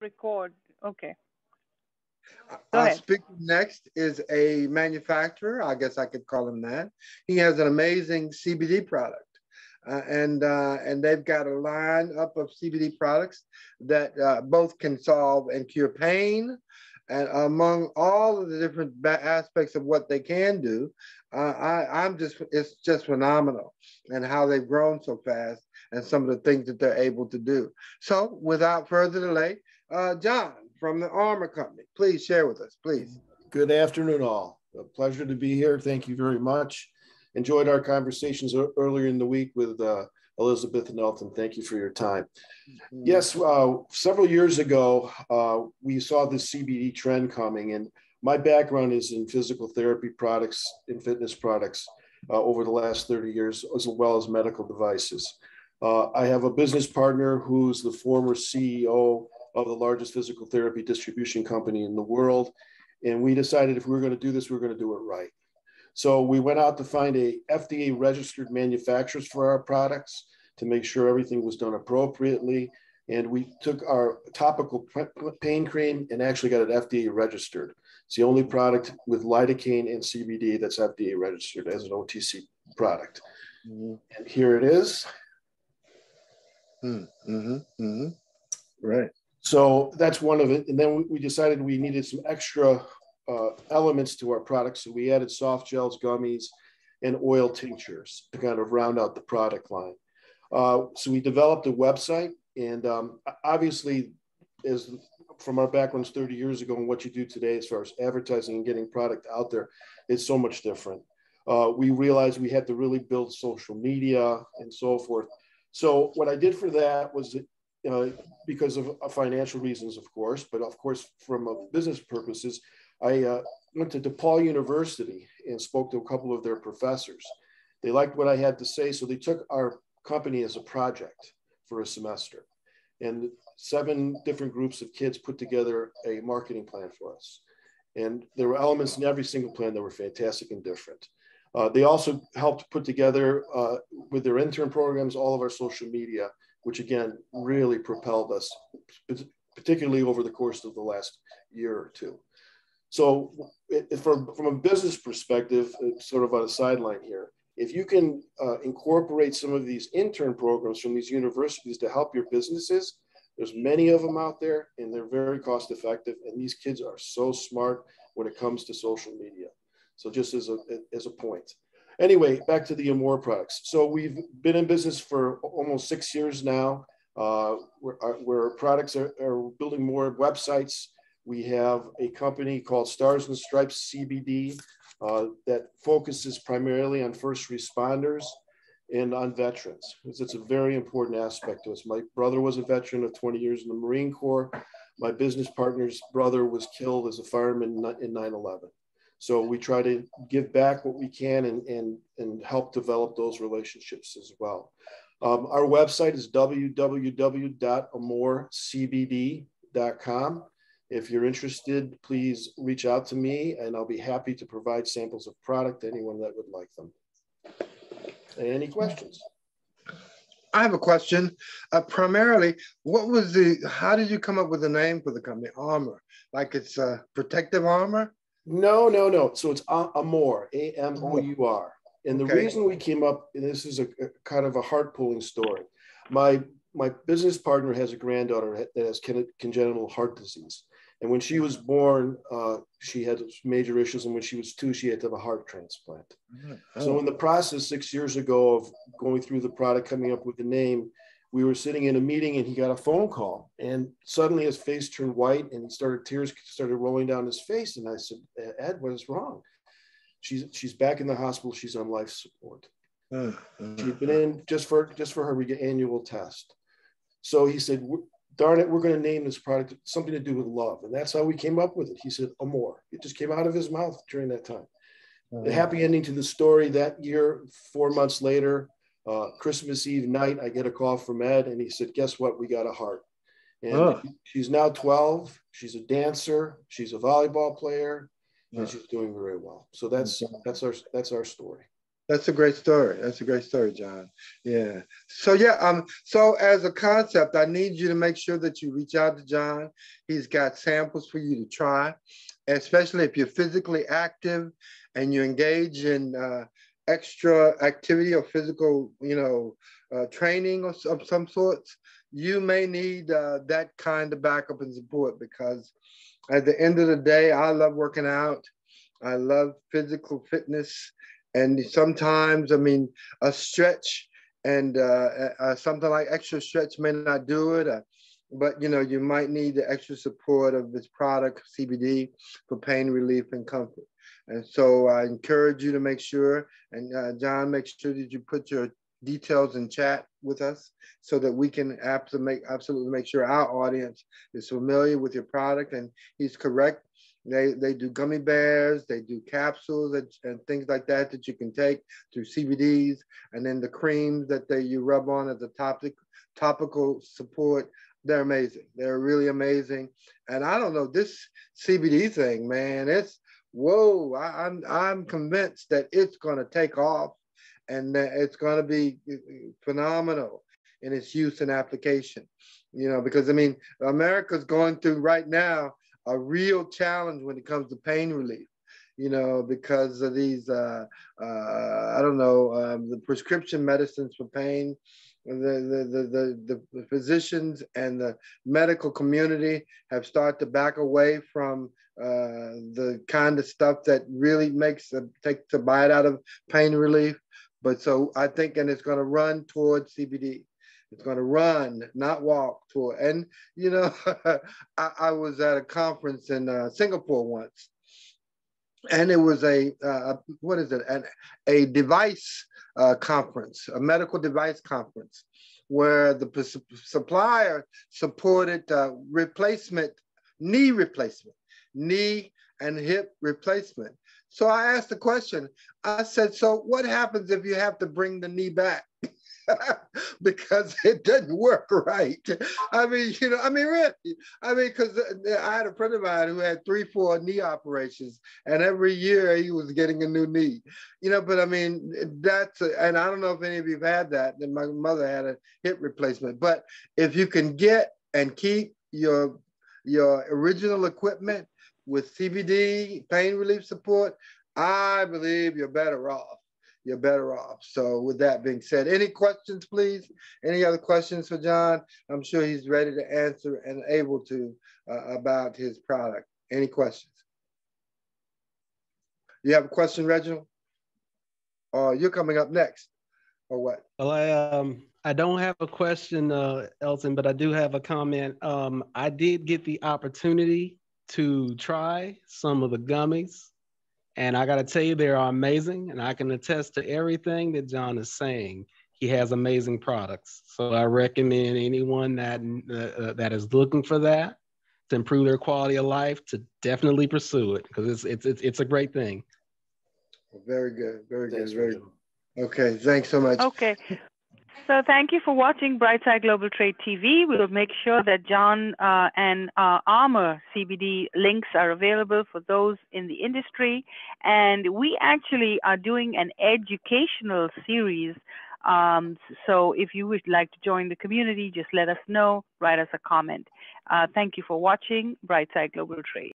Record. Okay. Go ahead. Speaking next is a manufacturer. I guess I could call him that. He has an amazing CBD product. And they've got a line up of CBD products that both can solve and cure pain. And among all of the different aspects of what they can do, it's just phenomenal and how they've grown so fast and some of the things that they're able to do. So without further delay, John from the Armor Company, please share with us, please. Good afternoon, all. A pleasure to be here. Thank you very much. Enjoyed our conversations earlier in the week with Elizabeth and Elton. Thank you for your time. Yes, several years ago, we saw this CBD trend coming, and my background is in physical therapy products and fitness products over the last 30 years, as well as medical devices. I have a business partner who's the former CEO of the largest physical therapy distribution company in the world, and we decided if we were going to do this, we were going to do it right. So we went out to find a FDA registered manufacturers for our products to make sure everything was done appropriately. And we took our topical pain cream and actually got it FDA registered. It's the only product with lidocaine and CBD that's FDA registered as an OTC product. Mm-hmm. And here it is. Mm-hmm. Mm-hmm. Right. So that's one of it. And then we decided we needed some extra elements to our products. So we added soft gels, gummies, and oil tinctures to kind of round out the product line. So we developed a website, and obviously, as from our backgrounds 30 years ago and what you do today as far as advertising and getting product out there, it's so much different. We realized we had to really build social media and so forth. So what I did for that was because of financial reasons, of course, but of course, from business purposes, I went to DePaul University and spoke to a couple of their professors. They liked what I had to say, so they took our company as a project for a semester. And 7 different groups of kids put together a marketing plan for us. And there were elements in every single plan that were fantastic and different. They also helped put together, with their intern programs, all of our social media, which again, really propelled us, particularly over the course of the last year or two. So from a business perspective, sort of on a sideline here, if you can incorporate some of these intern programs from these universities to help your businesses, there's many of them out there and they're very cost effective. And these kids are so smart when it comes to social media. So just as a point. Anyway, back to the Amore products. So we've been in business for almost 6 years now. Where products are building more websites. We have a company called Stars and Stripes CBD that focuses primarily on first responders and on veterans, because it's a very important aspect to us. My brother was a veteran of 20 years in the Marine Corps. My business partner's brother was killed as a fireman in 9/11. So we try to give back what we can and help develop those relationships as well. Our website is www.amorecbd.com. If you're interested, please reach out to me and I'll be happy to provide samples of product to anyone that would like them. Any questions? I have a question. Primarily, how did you come up with the name for the company, Armor? Like it's protective armor? No. So it's Amore, A-M-O-U-R. And the reason we came up, and this is a kind of a heart-pulling story. My business partner has a granddaughter that has congenital heart disease. And when she was born, she had major issues. And when she was 2, she had to have a heart transplant. Oh. So in the process, 6 years ago of going through the product, coming up with the name, we were sitting in a meeting and he got a phone call. And suddenly his face turned white and tears started rolling down his face. And I said, Ed, what is wrong? She's back in the hospital. She's on life support. She'd been in just for her annual test. So he said, darn it, we're going to name this product something to do with love. And that's how we came up with it. He said, Amore. It just came out of his mouth during that time. The happy ending to the story that year, 4 months later, Christmas Eve night, I get a call from Ed and he said, guess what? We got a heart. And she's now 12. She's a dancer. She's a volleyball player. And she's doing very well. So that's our story. That's a great story. That's a great story, John. Yeah. So yeah, so as a concept, I need you to make sure that you reach out to John. He's got samples for you to try, especially if you're physically active and you engage in extra activity or physical, training of some sorts. You may need that kind of backup and support because at the end of the day, I love working out. I love physical fitness. And sometimes, I mean, a stretch and something like extra stretch may not do it. But you might need the extra support of this product, CBD, for pain relief and comfort. And so I encourage you to make sure, and John, make sure that you put your details in chat with us so that we can absolutely make sure our audience is familiar with your product. And he's correct. They do gummy bears, they do capsules and things like that that you can take through CBDs, and then the creams that you rub on as a topical support. They're amazing. They're really amazing. And I don't know, this CBD thing, man, it's whoa. I'm convinced that it's going to take off and that it's going to be phenomenal in its use and application. Because I mean, America's going through right now a real challenge when it comes to pain relief, because of these, I don't know, the prescription medicines for pain. The physicians and the medical community have started to back away from the kind of stuff that really takes the bite out of pain relief. But so I think, and it's going to run towards CBD. It's going to run, not walk toward. And, I was at a conference in Singapore once, and it was a device conference, a medical device conference, where the supplier supported knee replacement, knee and hip replacement. So I asked the question, I said, so what happens if you have to bring the knee back? Because it doesn't work right. I mean, really. I mean, because I had a friend of mine who had 3-4 knee operations, and every year he was getting a new knee. But I mean, and I don't know if any of you have had that. And my mother had a hip replacement. But if you can get and keep your original equipment with CBD pain relief support, I believe you're better off. You're better off. So with that being said, any questions, please? Any other questions for John? I'm sure he's ready to answer and able to about his product. Any questions? You have a question, Reginald? Or you're coming up next, or what? Well, I don't have a question, Elton, but I do have a comment. I did get the opportunity to try some of the gummies. And I got to tell you, they are amazing. And I can attest to everything that John is saying. He has amazing products. So I recommend anyone that is looking for that to improve their quality of life to definitely pursue it, because it's a great thing. Very good. Very good. Very good. Okay. Thanks so much. Okay. So thank you for watching Brightside Global Trade TV. We will make sure that John and Armor CBD links are available for those in the industry. And we actually are doing an educational series. So if you would like to join the community, just let us know, write us a comment. Thank you for watching Brightside Global Trade.